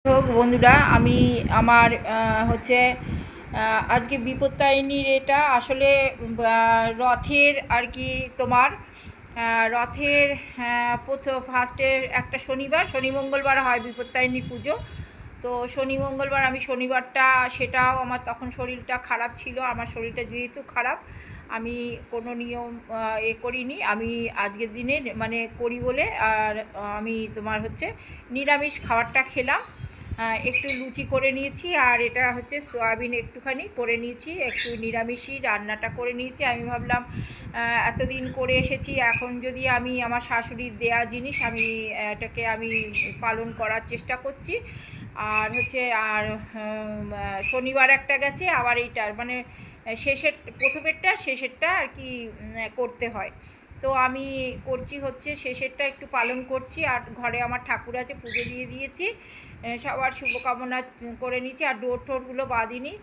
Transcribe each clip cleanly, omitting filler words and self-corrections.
হোক বন্ধুরা, আমি আমার হচ্ছে আজকে বিপত্তারিণীর এটা আসলে রথের আর কি তোমার রথের প্রথম ফার্স্টের একটা শনি মঙ্গলবার হয় বিপত্তারিণী পুজো। তো শনি মঙ্গলবার আমি শনিবারটা সেটাও আমার তখন শরীরটা খারাপ ছিল, আমার শরীরটা যেহেতু খারাপ আমি কোনো নিয়ম করিনি। আমি আজকের দিনে মানে করি বলে আর আমি তোমার হচ্ছে নিরামিষ খাবারটা খেলাম। একটু লুচি করে নিয়েছি আর এটা হচ্ছে সয়াবিন একটুখানি করে নিয়েছি, একটু নিরামিষই রান্নাটা করে নিয়েছি। আমি ভাবলাম এতদিন করে এসেছি, এখন যদি আমি আমার শাশুড়ির দেয়া জিনিস আমি এটাকে আমি পালন করার চেষ্টা করছি। আর হচ্ছে আর শনিবার একটা গেছে, আবার এইটার মানে শেষের প্রথমেরটা শেষেরটা আর কি করতে হয়। তো আমি করছি হচ্ছে শেষেরটা একটু পালন করছি। আর ঘরে আমার ঠাকুর আছে, পুজো দিয়ে দিয়েছি, সবার শুভকামনা করে নিয়েছি, আর ডোর টোরগুলো বাঁধিনি,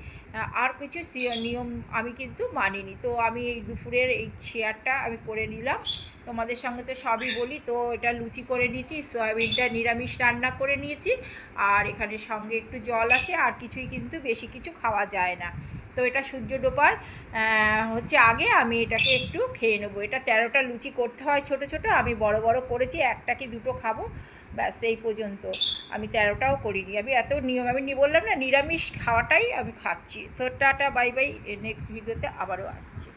আর কিছু নিয়ম আমি কিন্তু মানিনি। তো আমি এই দুপুরের এই শেয়ারটা আমি করে নিলাম তোমাদের সঙ্গে, তো সবই বলি। তো এটা লুচি করে নিয়েছি, সয়াবিনটা নিরামিষ রান্না করে নিয়েছি, আর এখানে সঙ্গে একটু জল আছে, আর কিছুই কিন্তু বেশি কিছু খাওয়া যায় না। তো এটা সূর্য ডোবার হচ্ছে আগে আমি এটাকে একটু খেয়ে নেবো। এটা 13টা লুচি করতে হয় ছোট ছোট, আমি বড় বড় করেছি, একটা কি দুটো খাবো, ব্যাস এই পর্যন্ত। আমি 13টাও করিনি, আমি এত নিয়ম আমি বললাম না নিরামিষ খাওয়াটাই আমি খাচ্ছি। তো টাটা, বাই বাই, নেক্সট ভিডিওতে আবারও আসছি।